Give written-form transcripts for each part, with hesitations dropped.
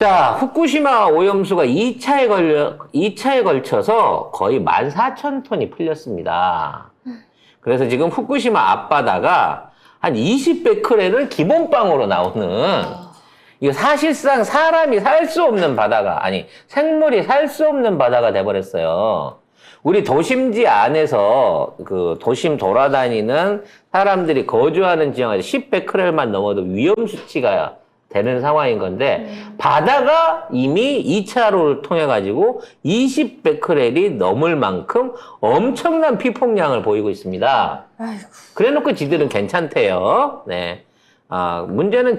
자, 후쿠시마 오염수가 2차에 걸쳐서 거의 14,000톤이 풀렸습니다. 그래서 지금 후쿠시마 앞바다가 한 20베크렐은 기본빵으로 나오는, 이거 사실상 사람이 살 수 없는 바다가, 아니, 생물이 살 수 없는 바다가 돼버렸어요. 우리 도심지 안에서 그 도심 돌아다니는 사람들이 거주하는 지역에서 10베크렐만 넘어도 위험 수치가 되는 상황인 건데, 바다가 이미 2차로를 통해 가지고 20베크렐이 넘을 만큼 엄청난 피폭량을 보이고 있습니다. 아이고. 그래 놓고 지들은 괜찮대요. 네. 문제는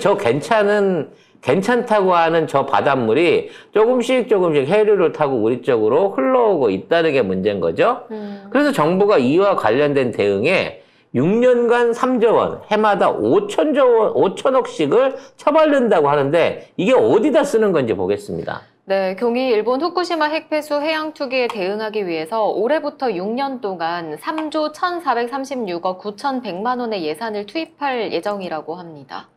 괜찮다고 하는 저 바닷물이 조금씩 해류를 타고 우리 쪽으로 흘러오고 있다는 게 문제인 거죠. 그래서 정부가 이와 관련된 대응에 6년간 3조 원, 해마다 5천억씩을 처발른다고 하는데, 이게 어디다 쓰는 건지 보겠습니다. 네, 경이 일본 후쿠시마 핵폐수 해양 투기에 대응하기 위해서 올해부터 6년 동안 3조 1,436억 9,100만 원의 예산을 투입할 예정이라고 합니다.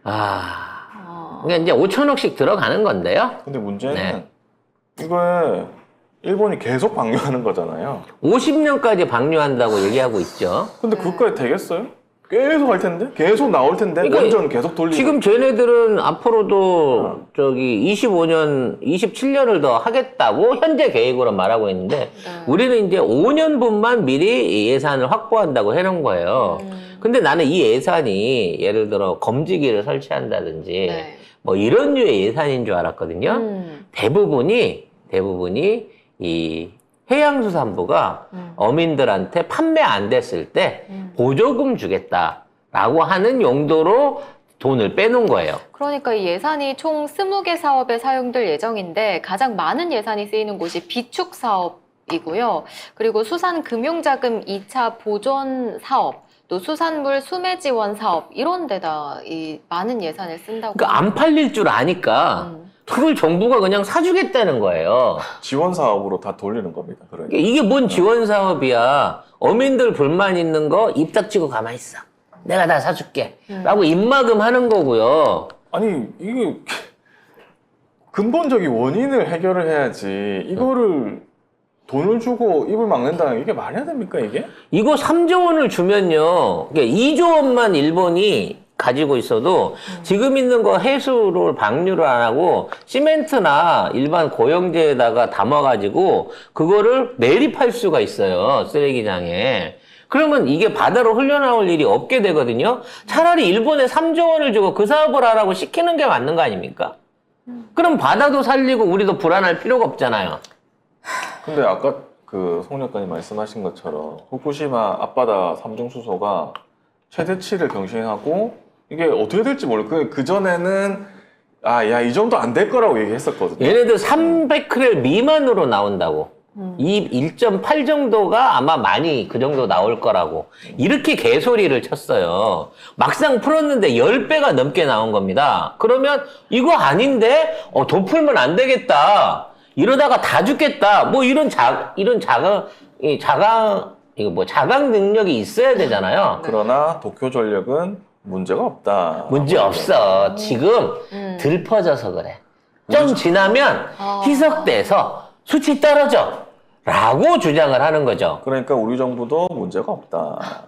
그러니까 이제 5천억씩 들어가는 건데요. 근데 문제는 네. 이거에 일본이 계속 방류하는 거잖아요. 50년까지 방류한다고 얘기하고 있죠. 근데 그것까지 되겠어요? 계속 할 텐데? 계속 나올 텐데? 그러니까 원전 계속 돌리고. 지금 쟤네들은 앞으로도 25년, 27년을 더 하겠다고 현재 계획으로 말하고 있는데, 우리는 이제 5년분만 미리 예산을 확보한다고 해놓은 거예요. 근데 나는 이 예산이 예를 들어 검지기를 설치한다든지 네. 뭐 이런 류의 예산인 줄 알았거든요. 대부분이 이 해양수산부가 어민들한테 판매 안 됐을 때 보조금 주겠다라고 하는 용도로 돈을 빼놓은 거예요. 그러니까 이 예산이 총 20개 사업에 사용될 예정인데, 가장 많은 예산이 쓰이는 곳이 비축 사업이고요. 그리고 수산금융자금 2차 보존 사업, 또 수산물 수매 지원 사업, 이런 데다 이 많은 예산을 쓴다고. 그러니까 안 팔릴 줄 아니까 그걸 정부가 그냥 사주겠다는 거예요. 지원 사업으로 다 돌리는 겁니다. 그러니까. 이게 뭔 지원 사업이야. 어민들 불만 있는 거 입 닥치고 가만히 있어. 내가 다 사줄게. 라고 입막음 하는 거고요. 아니, 이게 근본적인 원인을 해결을 해야지. 이거를 돈을 주고 입을 막는다는 게 이게 말이 안 됩니까, 이게? 이거 3조 원을 주면요. 그러니까 2조 원만 일본이 가지고 있어도 지금 있는 거 해수를 방류를 안 하고 시멘트나 일반 고영재에다가 담아가지고 그거를 매립할 수가 있어요. 쓰레기장에. 그러면 이게 바다로 흘러나올 일이 없게 되거든요. 차라리 일본에 3조 원을 주고 그 사업을 하라고 시키는 게 맞는 거 아닙니까? 그럼 바다도 살리고 우리도 불안할 필요가 없잖아요. 근데 아까 그 송 작가님 말씀하신 것처럼 후쿠시마 앞바다 삼중수소가 최대치를 경신하고 이게 어떻게 될지 모르고 그 전에는 이 정도 안 될 거라고 얘기했었거든요. 얘네들 300크렐 미만으로 나온다고. 이 1.8 정도가 아마 많이 그 정도 나올 거라고. 이렇게 개소리를 쳤어요. 막상 풀었는데 10배가 넘게 나온 겁니다. 그러면 이거 아닌데? 더 풀면 안 되겠다. 이러다가 다 죽겠다. 뭐 이런 자각 능력이 있어야 되잖아요. 그러나 도쿄전력은 문제가 없다. 문제 없어. 지금 들 퍼져서 그래. 좀 지나면 희석돼서 수치 떨어져. 라고 주장을 하는 거죠. 그러니까 우리 정부도 문제가 없다.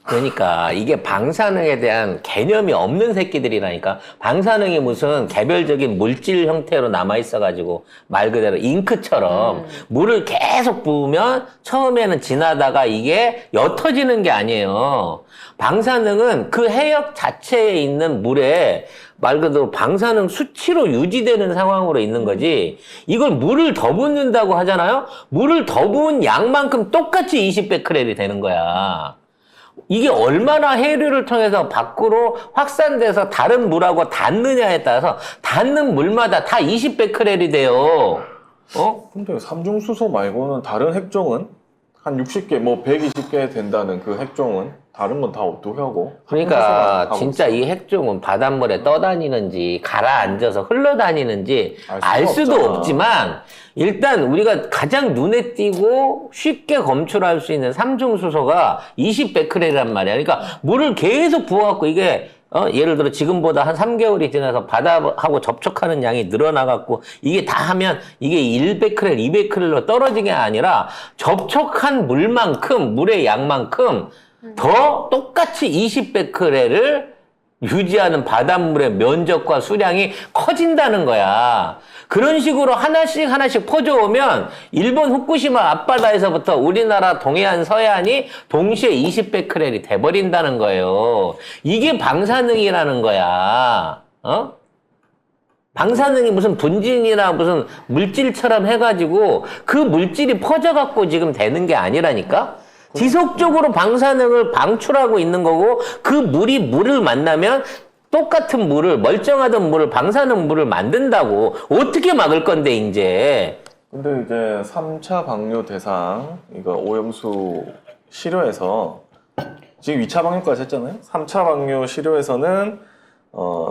그러니까 이게 방사능에 대한 개념이 없는 새끼들이라니까. 방사능이 무슨 개별적인 물질 형태로 남아있어가지고 말 그대로 잉크처럼 물을 계속 부으면 처음에는 지나다가 이게 옅어지는 게 아니에요. 방사능은 그 해역 자체에 있는 물에 말 그대로 방사능 수치로 유지되는 상황으로 있는 거지. 이걸 물을 더 붓는다고 하잖아요. 물을 더 부은 양만큼 똑같이 20베크렐이 되는 거야. 이게 얼마나 해류를 통해서 밖으로 확산돼서 다른 물하고 닿느냐에 따라서 닿는 물마다 다 20베크렐이 돼요. 근데 삼중수소 말고는 다른 핵종은 한 60개, 뭐 120개 된다는 그 핵종은 다른 건 다 어떻게 하고? 그러니까 진짜 이 핵종은 바닷물에 떠다니는지 가라앉아서 흘러다니는지 알 수도 없지만 일단 우리가 가장 눈에 띄고 쉽게 검출할 수 있는 삼중수소가 20베크렐이란 말이야. 그러니까 물을 계속 부어갖고 이게 예를 들어 지금보다 한 3개월이 지나서 바다하고 접촉하는 양이 늘어나갖고 이게 다 하면 이게 100크렐, 200크렐로 떨어진 게 아니라 접촉한 물만큼, 물의 양만큼 더 똑같이 20베크렐을 유지하는 바닷물의 면적과 수량이 커진다는 거야. 그런 식으로 하나씩 퍼져오면 일본 후쿠시마 앞바다에서부터 우리나라 동해안, 서해안이 동시에 20베크렐이 돼버린다는 거예요. 이게 방사능이라는 거야. 방사능이 무슨 분진이나 무슨 물질처럼 해가지고 그 물질이 퍼져갖고 지금 되는 게 아니라니까? 지속적으로 방사능을 방출하고 있는 거고 그 물이 물을 만나면 똑같은 물을 멀쩡하던 물을 방사능 물을 만든다고 어떻게 막을 건데 이제 근데 이제 3차 방류 대상 이거 오염수 시료에서 지금 2차 방류까지 했잖아요. 3차 방류 시료에서는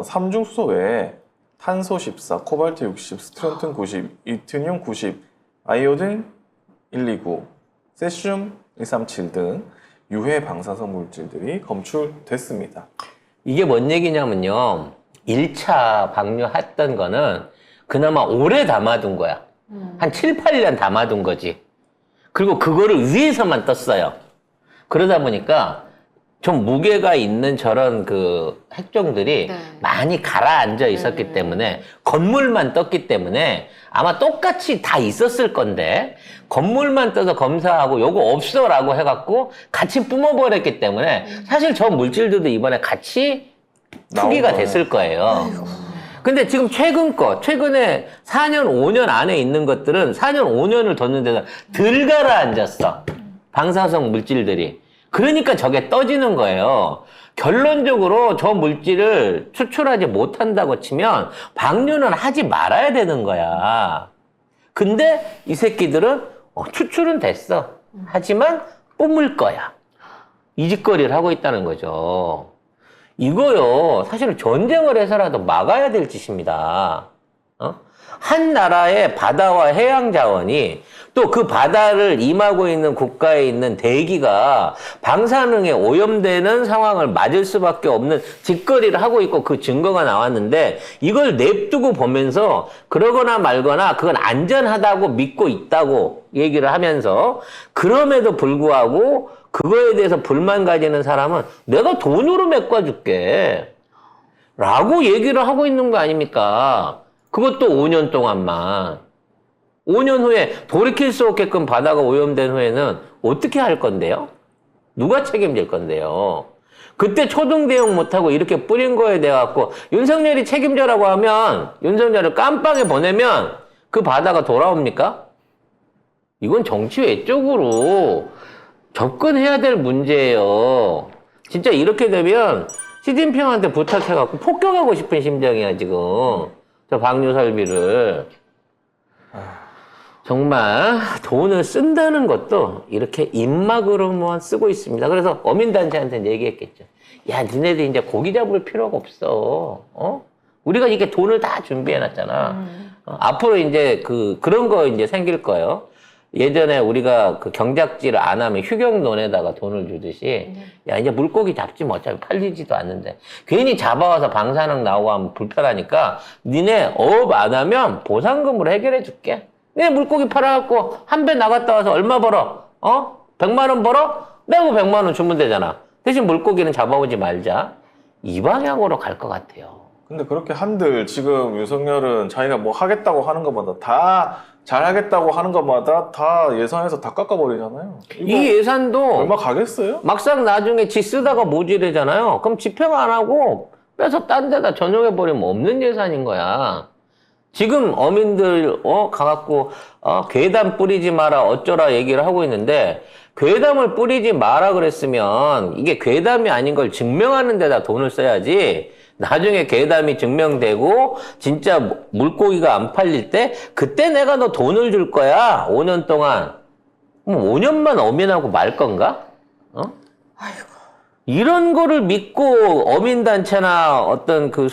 삼중수소 외에 탄소 14, 코발트 60, 스트론튬 90, 이트늄 90, 아이오딘 129, 세슘 137 등 유해 방사성 물질들이 검출됐습니다. 이게 뭔 얘기냐면요. 1차 방류했던 거는 그나마 오래 담아둔 거야. 한 7, 8년 담아둔 거지. 그리고 그거를 위에서만 떴어요. 그러다 보니까 좀 무게가 있는 저런 그 핵종들이 네. 많이 가라앉아 있었기 때문에 건물만 떴기 때문에 아마 똑같이 다 있었을 건데 건물만 떠서 검사하고 요거 없어라고 해갖고 같이 뿜어버렸기 때문에 사실 저 물질들도 이번에 같이 투기가 됐을 거예요. 근데 지금 최근에 4년, 5년 안에 있는 것들은 4년, 5년을 뒀는데도 덜 가라앉았어. 방사성 물질들이. 그러니까 저게 떠지는 거예요. 결론적으로 저 물질을 추출하지 못한다고 치면 방류는 하지 말아야 되는 거야. 근데 이 새끼들은 추출은 됐어. 하지만 뿜을 거야. 이 짓거리를 하고 있다는 거죠. 이거요, 사실은 전쟁을 해서라도 막아야 될 짓입니다. 한 나라의 바다와 해양 자원이 또 그 바다를 임하고 있는 국가에 있는 대기가 방사능에 오염되는 상황을 맞을 수밖에 없는 짓거리를 하고 있고 그 증거가 나왔는데 이걸 냅두고 보면서 그러거나 말거나 그건 안전하다고 믿고 있다고 얘기를 하면서 그럼에도 불구하고 그거에 대해서 불만 가지는 사람은 내가 돈으로 메꿔줄게 라고 얘기를 하고 있는 거 아닙니까? 그것도 5년 동안만. 5년 후에 돌이킬 수 없게끔 바다가 오염된 후에는 어떻게 할 건데요? 누가 책임질 건데요? 그때 초등 대응 못하고 이렇게 뿌린 거에 대해 갖고 윤석열이 책임져라고 하면 윤석열을 깜빵에 보내면 그 바다가 돌아옵니까? 이건 정치 외적으로 접근해야 될 문제예요. 진짜 이렇게 되면 시진핑한테 부탁해갖고 폭격하고 싶은 심정이야 지금. 저 방류 설비를. 정말 돈을 쓴다는 것도 이렇게 입막으로만 쓰고 있습니다. 그래서 어민단체한테는 얘기했겠죠. 야, 니네들 이제 고기 잡을 필요가 없어. 우리가 이렇게 돈을 다 준비해놨잖아. 앞으로 이제 그런 거 이제 생길 거예요. 예전에 우리가 그 경작지를 안 하면 휴경론에다가 돈을 주듯이 야, 이제 물고기 잡지 뭐 어차피 팔리지도 않는데 괜히 잡아와서 방사능 나오고 하면 불편하니까 니네 어업 안 하면 보상금으로 해결해 줄게. 내 물고기 팔아갖고 한 배 나갔다 와서 얼마 벌어? 100만 원 벌어? 내고 100만 원 주면 되잖아. 대신 물고기는 잡아오지 말자. 이 방향으로 갈 것 같아요. 근데 그렇게 한들 지금 윤석열은 자기가 뭐 하겠다고 하는 것마다 다 잘하겠다고 하는 것마다 다 예산에서 다 깎아버리잖아요. 이 예산도 얼마 가겠어요? 막상 나중에 지 쓰다가 모지르잖아요. 그럼 집행 안 하고 빼서 딴 데다 전용해버리면 없는 예산인 거야. 지금 어민들 가갖고 괴담 뿌리지 마라 어쩌라 얘기를 하고 있는데 괴담을 뿌리지 마라 그랬으면 이게 괴담이 아닌 걸 증명하는 데다 돈을 써야지. 나중에 괴담이 증명되고 진짜 물고기가 안 팔릴 때 그때 내가 너 돈을 줄 거야. 5년 동안. 5년만 어민하고 말 건가? 아이고. 이런 거를 믿고 어민단체나 어떤 그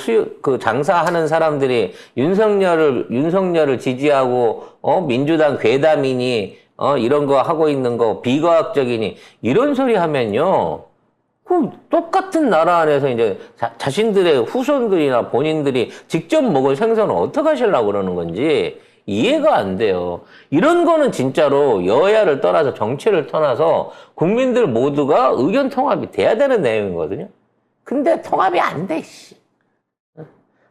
장사하는 사람들이 윤석열을 지지하고, 민주당 괴담이니, 이런 거 하고 있는 거 비과학적이니, 이런 소리 하면요. 그 똑같은 나라 안에서 이제 자신들의 후손들이나 본인들이 직접 먹을 생선을 어떻게 하시려고 그러는 건지 이해가 안 돼요. 이런 거는 진짜로 여야를 떠나서 정치를 떠나서 국민들 모두가 의견 통합이 돼야 되는 내용이거든요. 근데 통합이 안 돼, 씨.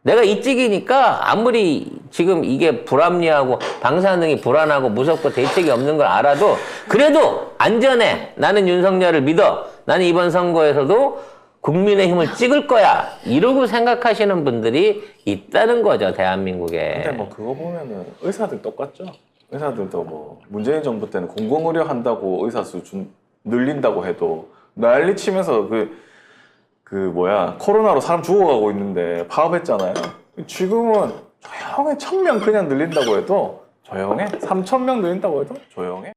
내가 이쪽이니까 아무리 지금 이게 불합리하고 방사능이 불안하고 무섭고 대책이 없는 걸 알아도 그래도 안전해. 나는 윤석열을 믿어. 나는 이번 선거에서도 국민의힘을 찍을 거야. 이러고 생각하시는 분들이 있다는 거죠, 대한민국에. 근데 뭐 그거 보면은 의사들 똑같죠. 의사들도 뭐 문재인 정부 때는 공공의료 한다고 의사 수 늘린다고 해도 난리 치면서 코로나로 사람 죽어가고 있는데 파업했잖아요. 지금은 조용해. 1,000명 그냥 늘린다고 해도 조용해. 3,000명 늘린다고 해도 조용해.